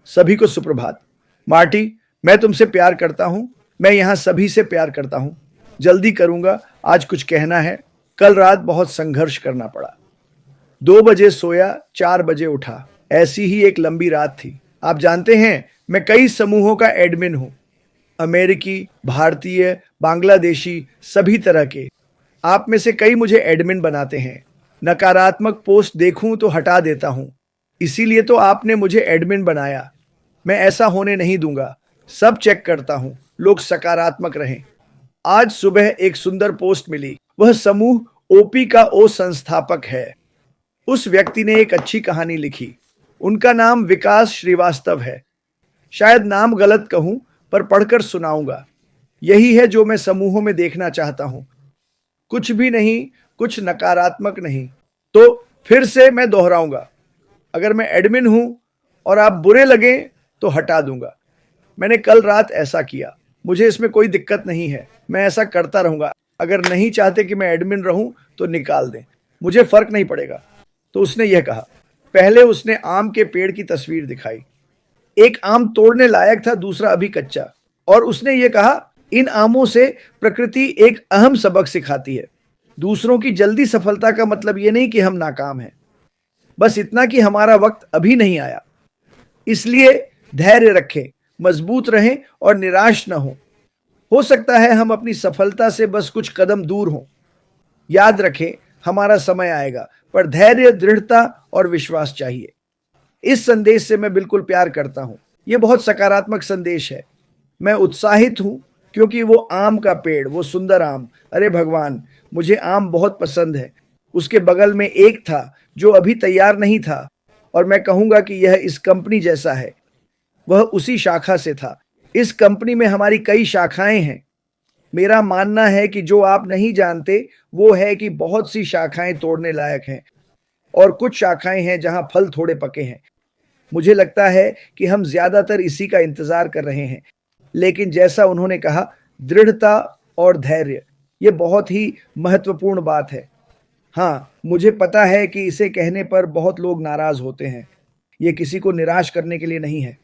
सभी को सुप्रभात। मार्टी, मैं तुमसे प्यार करता हूं। मैं यहां सभी से प्यार करता हूं। जल्दी करूंगा, आज कुछ कहना है। कल रात बहुत संघर्ष करना पड़ा। 2 बजे सोया, 4 बजे उठा। ऐसी ही एक लंबी रात थी। आप जानते हैं, मैं कई समूहों का एडमिन हूं। अमेरिकी, भारतीय, बांग्लादेशी, सभी तरह के। आप में से कई मुझे एडमिन बनाते हैं। नकारात्मक पोस्ट देखूं तो हटा देता हूं। इसीलिए तो आपने मुझे एडमिन बनाया। मैं ऐसा होने नहीं दूंगा। सब चेक करता हूं, लोग सकारात्मक रहें। आज सुबह एक सुंदर पोस्ट मिली। वह समूह ओपी का ओ संस्थापक है। उस व्यक्ति ने एक अच्छी कहानी लिखी। उनका नाम विकास श्रीवास्तव है। शायद नाम गलत कहूं, पर पढ़कर सुनाऊंगा। यही है जो मैं समूहों में देखना चाहता हूं। कुछ भी नहीं, कुछ नकारात्मक नहीं। तो फिर से मैं दोहराऊंगा, अगर मैं एडमिन हूं और आप बुरे लगे तो हटा दूंगा। मैंने कल रात ऐसा किया। मुझे इसमें कोई दिक्कत नहीं है। मैं ऐसा करता रहूंगा। अगर नहीं चाहते कि मैं एडमिन रहूं तो निकाल दें, मुझे फर्क नहीं पड़ेगा। तो उसने यह कहा। पहले उसने आम के पेड़ की तस्वीर दिखाई। एक आम तोड़ने लायक था, दूसरा अभी कच्चा। और उसने ये कहा, इन आमों से प्रकृति एक अहम सबक सिखाती है। दूसरों की जल्दी सफलता का मतलब ये नहीं कि हम नाकाम हैं, बस इतना कि हमारा वक्त अभी नहीं आया। इसलिए धैर्य रखें, मजबूत रहें और निराश न हो सकता है हम अपनी सफलता से बस कुछ कदम दूर हों। याद रखें, हमारा समय आएगा, पर धैर्य, दृढ़ता और विश्वास चाहिए। इस संदेश से मैं बिल्कुल प्यार करता हूं। यह बहुत सकारात्मक संदेश है। मैं उत्साहित हूं क्योंकि वो आम का पेड़, वो सुंदर आम, अरे भगवान, मुझे आम बहुत पसंद है। उसके बगल में एक था जो अभी तैयार नहीं था, और मैं कहूंगा कि यह इस कंपनी जैसा है। वह उसी शाखा से था। इस कंपनी में हमारी कई शाखाएं हैं। मेरा मानना है कि जो आप नहीं जानते वो है कि बहुत सी शाखाएं तोड़ने लायक हैं और कुछ शाखाएं हैं जहां फल थोड़े पके हैं। मुझे लगता है कि हम ज्यादातर इसी का इंतजार कर रहे हैं। लेकिन जैसा उन्होंने कहा, दृढ़ता और धैर्य, ये बहुत ही महत्वपूर्ण बात है। हाँ, मुझे पता है कि इसे कहने पर बहुत लोग नाराज होते हैं। ये किसी को निराश करने के लिए नहीं है।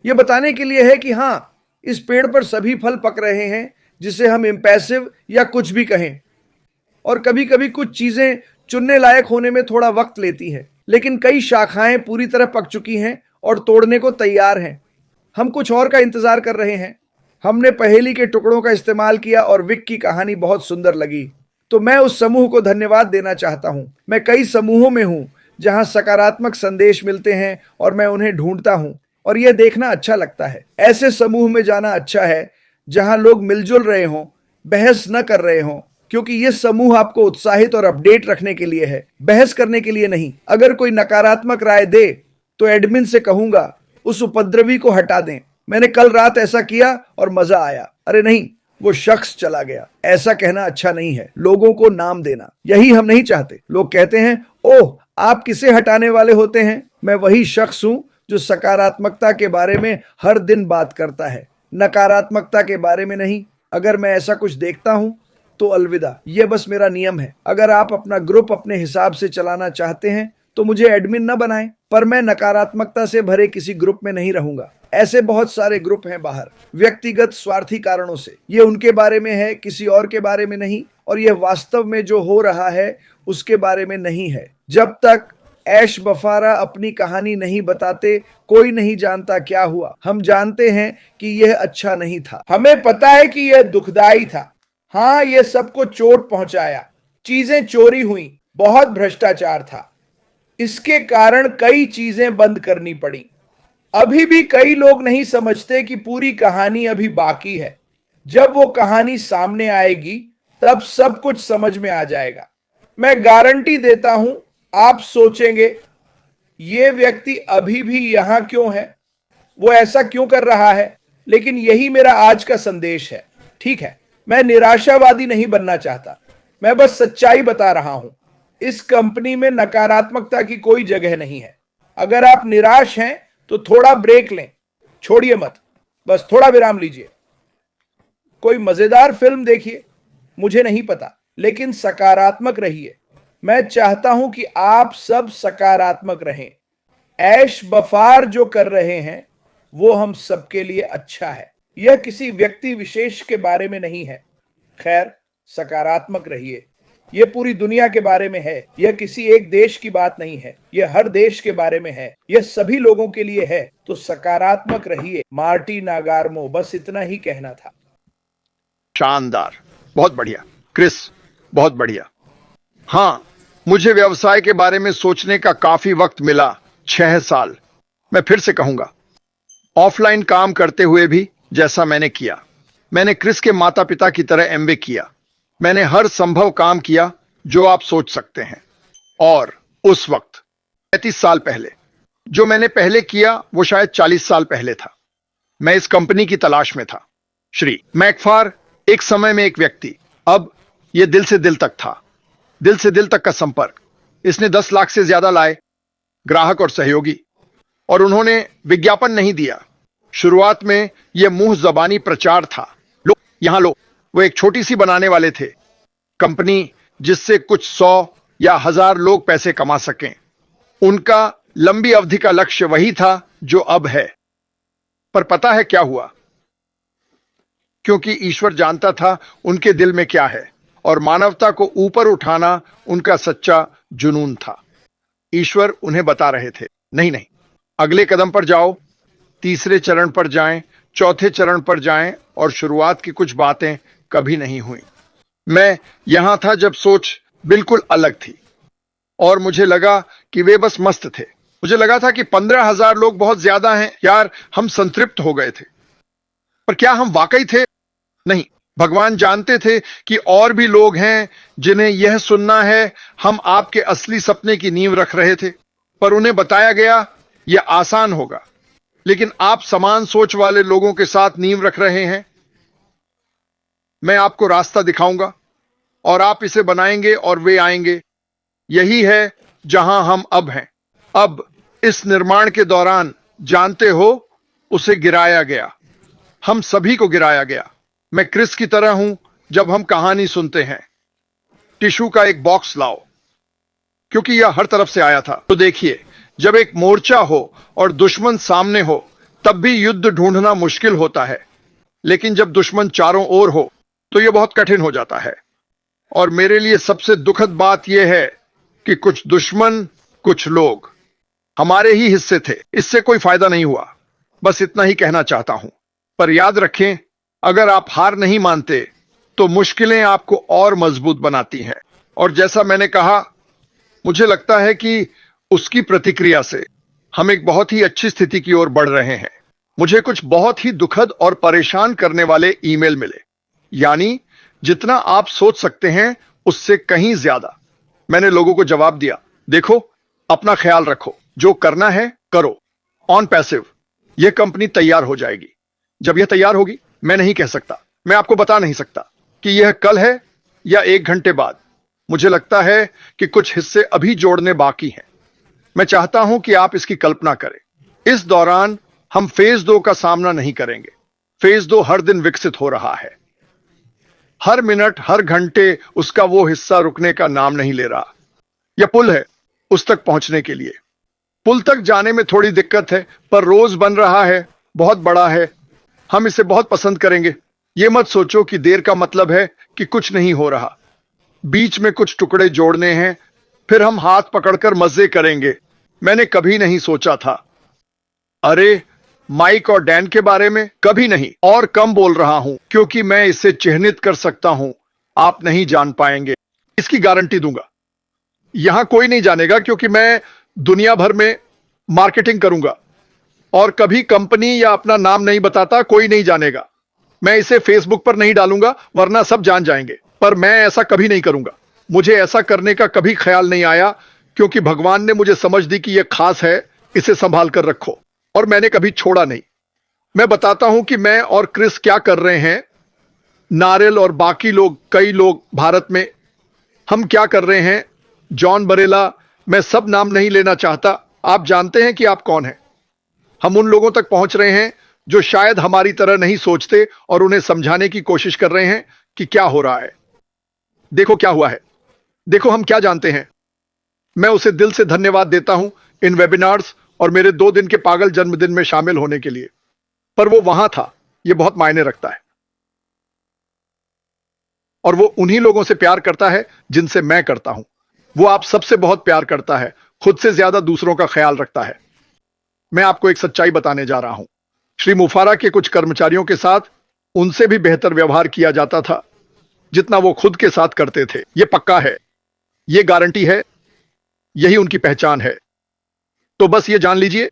ये बताने के लिए है कि हाँ, इस पेड़ पर सभी फल पक रहे हैं, जिसे हम इम्पैसिव या कुछ भी कहें। और कभी कभी कुछ चीजें चुनने लायक होने में थोड़ा वक्त लेती हैं, लेकिन कई शाखाएं पूरी तरह पक चुकी हैं और तोड़ने को तैयार हैं। हम कुछ और का इंतजार कर रहे हैं। हमने पहेली के टुकड़ों का इस्तेमाल किया और विक की कहानी बहुत सुंदर लगी। तो मैं उस समूह को धन्यवाद देना चाहता हूं। मैं कई समूहों में हूं जहां सकारात्मक संदेश मिलते हैं और मैं उन्हें ढूंढता हूं, और यह देखना अच्छा लगता है। ऐसे समूह में जाना अच्छा है जहां लोग मिलजुल रहे हों, बहस न कर रहे हों, क्योंकि यह समूह आपको उत्साहित और अपडेट रखने के लिए है, बहस करने के लिए नहीं। अगर कोई नकारात्मक राय दे तो एडमिन से कहूंगा, उस उपद्रवी को हटा दें। मैंने कल रात ऐसा किया और मजा आया। अरे नहीं, वो शख्स चला गया। ऐसा कहना अच्छा नहीं है। लोगों को नाम देना, यही हम नहीं चाहते। लोग कहते हैं, ओह, आप किसे हटाने वाले होते हैं? मैं वही शख्स हूं जो सकारात्मकता के बारे में हर दिन बात करता है, नकारात्मकता के बारे में नहीं। अगर मैं ऐसा कुछ देखता हूं तो अलविदा, यह बस मेरा नियम है। अगर आप अपना ग्रुप अपने हिसाब से चलाना चाहते हैं तो मुझे एडमिन न बनाएं, पर मैं नकारात्मकता से भरे किसी ग्रुप में नहीं रहूंगा। ऐसे बहुत सारे ग्रुप हैं बाहर, व्यक्तिगत स्वार्थी कारणों से। ये उनके बारे में है, किसी और के बारे में नहीं। और यह वास्तव में जो हो रहा है उसके बारे में नहीं है। जब तक ऐश बफारा अपनी कहानी नहीं बताते, कोई नहीं जानता क्या हुआ। हम जानते हैं कि यह अच्छा नहीं था। हमें पता है कि यह दुखदाई था। हाँ, यह सबको चोट पहुंचाया। चीजें चोरी हुई, बहुत भ्रष्टाचार था। इसके कारण कई चीजें बंद करनी पड़ी। अभी भी कई लोग नहीं समझते कि पूरी कहानी अभी बाकी है। जब वो कहानी सामने आएगी तब सब कुछ समझ में आ जाएगा। मैं गारंटी देता हूं, आप सोचेंगे, ये व्यक्ति अभी भी यहां क्यों है, वो ऐसा क्यों कर रहा है? लेकिन यही मेरा आज का संदेश है। ठीक है, मैं निराशावादी नहीं बनना चाहता, मैं बस सच्चाई बता रहा हूं। इस कंपनी में नकारात्मकता की कोई जगह नहीं है। अगर आप निराश हैं तो थोड़ा ब्रेक लें, छोड़िए मत, बस थोड़ा विराम लीजिए। कोई मजेदार फिल्म देखिए, मुझे नहीं पता, लेकिन सकारात्मक रहिए। मैं चाहता हूं कि आप सब सकारात्मक रहें। ऐश बफार जो कर रहे हैं वो हम सबके लिए अच्छा है। यह किसी व्यक्ति विशेष के बारे में नहीं है। खैर, सकारात्मक रहिए। यह पूरी दुनिया के बारे में है। यह किसी एक देश की बात नहीं है। यह हर देश के बारे में है। यह सभी लोगों के लिए है। तो सकारात्मक रहिए। मार्टी नागार्मो। बस इतना ही कहना था। शानदार, बहुत बढ़िया क्रिस, बहुत बढ़िया। हाँ, मुझे व्यवसाय के बारे में सोचने का काफी वक्त मिला। 6 साल। मैं फिर से कहूंगा, ऑफलाइन काम करते हुए भी जैसा मैंने किया। मैंने क्रिस के माता पिता की तरह एमबीए किया। मैंने हर संभव काम किया जो आप सोच सकते हैं। और उस वक्त 35 साल पहले जो मैंने पहले किया वो शायद 40 साल पहले था। मैं इस कंपनी की तलाश में था। श्री मैकफार एक समय में एक व्यक्ति, अब यह दिल से दिल तक था। दिल से दिल तक का संपर्क। इसने 10 लाख से ज्यादा लाए, ग्राहक और सहयोगी, और उन्होंने विज्ञापन नहीं दिया। शुरुआत में यह मुंह जबानी प्रचार था। लो यहां लो। वो एक छोटी सी बनाने वाले थे, कंपनी जिससे कुछ 100 या 1000 लोग पैसे कमा सकें। उनका लंबी अवधि का लक्ष्य वही था जो अब है। पर पता है क्या हुआ? क्योंकि ईश्वर जानता था उनके दिल में क्या है, और मानवता को ऊपर उठाना उनका सच्चा जुनून था। ईश्वर उन्हें बता रहे थे, नहीं नहीं, अगले कदम पर जाओ, तीसरे चरण पर जाएं, चौथे चरण पर जाएं, और शुरुआत की कुछ बातें कभी नहीं हुई। मैं यहां था जब सोच बिल्कुल अलग थी, और मुझे लगा कि वे बस मस्त थे। मुझे लगा था कि 15,000 लोग बहुत ज्यादा हैं यार। हम संतृप्त हो गए थे। पर क्या हम वाकई थे? नहीं, भगवान जानते थे कि और भी लोग हैं जिन्हें यह सुनना है। हम आपके असली सपने की नींव रख रहे थे, पर उन्हें बताया गया यह आसान होगा। लेकिन आप समान सोच वाले लोगों के साथ नींव रख रहे हैं। मैं आपको रास्ता दिखाऊंगा और आप इसे बनाएंगे और वे आएंगे। यही है जहां हम अब हैं। अब इस निर्माण के दौरान, जानते हो, उसे गिराया गया। हम सभी को गिराया गया। मैं क्रिस की तरह हूं जब हम कहानी सुनते हैं। टिश्यू का एक बॉक्स लाओ, क्योंकि यह हर तरफ से आया था। तो देखिए, जब एक मोर्चा हो और दुश्मन सामने हो, तब भी युद्ध ढूंढना मुश्किल होता है। लेकिन जब दुश्मन चारों ओर हो तो यह बहुत कठिन हो जाता है। और मेरे लिए सबसे दुखद बात यह है कि कुछ दुश्मन, कुछ लोग हमारे ही हिस्से थे। इससे कोई फायदा नहीं हुआ। बस इतना ही कहना चाहता हूं। पर याद रखें, अगर आप हार नहीं मानते तो मुश्किलें आपको और मजबूत बनाती हैं। और जैसा मैंने कहा, मुझे लगता है कि उसकी प्रतिक्रिया से हम एक बहुत ही अच्छी स्थिति की ओर बढ़ रहे हैं। मुझे कुछ बहुत ही दुखद और परेशान करने वाले ईमेल मिले, यानी जितना आप सोच सकते हैं उससे कहीं ज्यादा। मैंने लोगों को जवाब दिया, देखो, अपना ख्याल रखो, जो करना है करो, ऑन पैसिव। यह कंपनी तैयार हो जाएगी। जब यह तैयार होगी, मैं नहीं कह सकता, मैं आपको बता नहीं सकता कि यह कल है या 1 घंटे बाद। मुझे लगता है कि कुछ हिस्से अभी जोड़ने बाकी हैं। मैं चाहता हूं कि आप इसकी कल्पना करें। इस दौरान हम फेज 2 का सामना नहीं करेंगे। फेज 2 हर दिन विकसित हो रहा है। हर मिनट, हर घंटे उसका वो हिस्सा रुकने का नाम नहीं ले रहा। यह पुल है उस तक पहुंचने के लिए। पुल तक जाने में थोड़ी दिक्कत है, पर रोज बन रहा है, बहुत बड़ा है। हम इसे बहुत पसंद करेंगे। यह मत सोचो कि देर का मतलब है कि कुछ नहीं हो रहा। बीच में कुछ टुकड़े जोड़ने हैं, फिर हम हाथ पकड़कर मजे करेंगे। मैंने कभी नहीं सोचा था, अरे, माइक और डैन के बारे में कभी नहीं। और कम बोल रहा हूं क्योंकि मैं इसे चिह्नित कर सकता हूं। आप नहीं जान पाएंगे, इसकी गारंटी दूंगा। यहां कोई नहीं जानेगा क्योंकि मैं दुनिया भर में मार्केटिंग करूंगा, और कभी कंपनी या अपना नाम नहीं बताता। कोई नहीं जानेगा। मैं इसे फेसबुक पर नहीं डालूंगा, वरना सब जान जाएंगे। पर मैं ऐसा कभी नहीं करूंगा। मुझे ऐसा करने का कभी ख्याल नहीं आया, क्योंकि भगवान ने मुझे समझ दी कि यह खास है, इसे संभाल कर रखो। और मैंने कभी छोड़ा नहीं। मैं बताता हूं कि मैं और क्रिस क्या कर रहे हैं। नारेल और बाकी लोग, कई लोग भारत में, हम क्या कर रहे हैं। जॉन बरेला, मैं सब नाम नहीं लेना चाहता। आप जानते हैं कि आप कौन हैं। हम उन लोगों तक पहुंच रहे हैं जो शायद हमारी तरह नहीं सोचते, और उन्हें समझाने की कोशिश कर रहे हैं कि क्या हो रहा है। देखो क्या हुआ है, देखो हम क्या जानते हैं। मैं उसे दिल से धन्यवाद देता हूं इन वेबिनार्स और मेरे 2 दिन के पागल जन्मदिन में शामिल होने के लिए। पर वो वहां था, ये बहुत मायने रखता है। और वो उन्हीं लोगों से प्यार करता है जिनसे मैं करता हूं। वो आप सबसे बहुत प्यार करता है, खुद से ज्यादा दूसरों का ख्याल रखता है। मैं आपको एक सच्चाई बताने जा रहा हूं। श्री मुफारा के कुछ कर्मचारियों के साथ उनसे भी बेहतर व्यवहार किया जाता था जितना वो खुद के साथ करते थे। ये पक्का है, ये गारंटी है, यही उनकी पहचान है। तो बस ये जान लीजिए,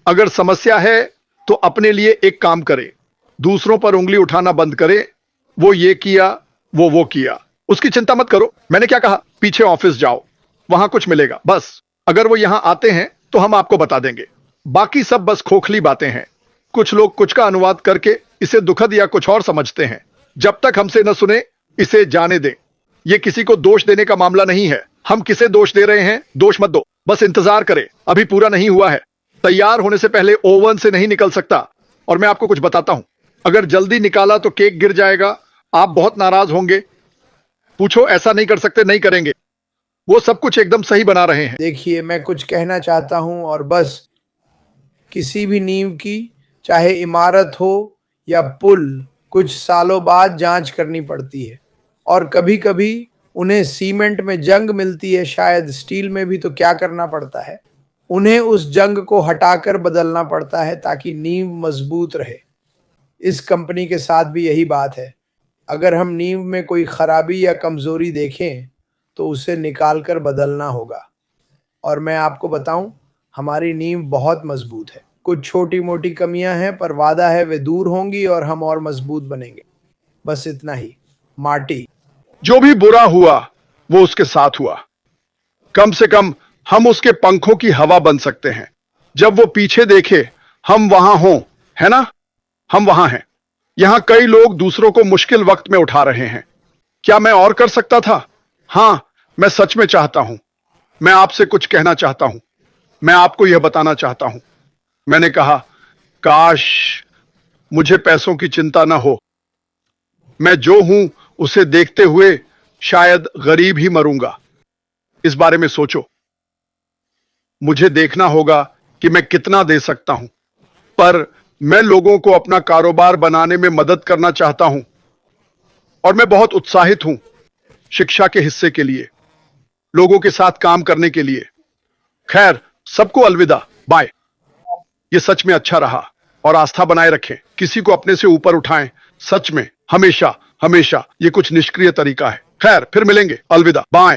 अगर समस्या है तो अपने लिए एक काम करे, दूसरों पर उंगली उठाना बंद करे। वो ये किया, वो किया, उसकी चिंता मत करो। मैंने क्या कहा, पीछे ऑफिस जाओ, वहां कुछ मिलेगा। बस अगर वो यहां आते हैं तो हम आपको बता देंगे। बाकी सब बस खोखली बातें हैं। कुछ लोग कुछ का अनुवाद करके इसे दुखद या कुछ और समझते हैं। जब तक हमसे न सुने, इसे जाने दें। यह किसी को दोष देने का मामला नहीं है। हम किसे दोष दे रहे हैं, दोष मत दो, बस इंतजार करें, अभी पूरा नहीं हुआ है। तैयार होने से पहले ओवन से नहीं निकल सकता। और मैं आपको कुछ बताता हूं, अगर जल्दी निकाला तो केक गिर जाएगा, आप बहुत नाराज होंगे। पूछो, ऐसा नहीं कर सकते, नहीं करेंगे। वो सब कुछ एकदम सही बना रहे हैं। देखिए, मैं कुछ कहना चाहता हूं, और बस किसी भी नींव की, चाहे इमारत हो या पुल, कुछ सालों बाद जांच करनी पड़ती है। और कभी कभी उन्हें सीमेंट में जंग मिलती है, शायद स्टील में भी। तो क्या करना पड़ता है, उन्हें उस जंग को हटाकर बदलना पड़ता है ताकि नींव मजबूत रहे। इस कंपनी के साथ भी यही बात है। अगर हम नींव में कोई खराबी या कमजोरी देखें तो उसे निकाल कर बदलना होगा। और मैं आपको बताऊं, हमारी नींव बहुत मजबूत है। कुछ छोटी मोटी कमियां हैं, पर वादा है वे दूर होंगी और हम और मजबूत बनेंगे। बस इतना ही। मार्टी। जो भी बुरा हुआ वो उसके साथ हुआ। कम से कम हम उसके पंखों की हवा बन सकते हैं। जब वो पीछे देखे, हम वहां हों, है ना? हम वहां हैं। यहां कई लोग दूसरों को मुश्किल वक्त में उठा रहे हैं। क्या मैं और कर सकता था? हां, मैं सच में चाहता हूं। मैं आपसे कुछ कहना चाहता हूं। मैं आपको यह बताना चाहता हूं। मैंने कहा, काश मुझे पैसों की चिंता न हो। मैं जो हूं उसे देखते हुए शायद गरीब ही मरूंगा। इस बारे में सोचो। मुझे देखना होगा कि मैं कितना दे सकता हूं, पर मैं लोगों को अपना कारोबार बनाने में मदद करना चाहता हूं। और मैं बहुत उत्साहित हूं शिक्षा के हिस्से के लिए, लोगों के साथ काम करने के लिए। खैर, सबको अलविदा, बाय। ये सच में अच्छा रहा। और आस्था बनाए रखें, किसी को अपने से ऊपर उठाएं। सच में, हमेशा हमेशा। ये कुछ निष्क्रिय तरीका है। खैर, फिर मिलेंगे। अलविदा, बाय।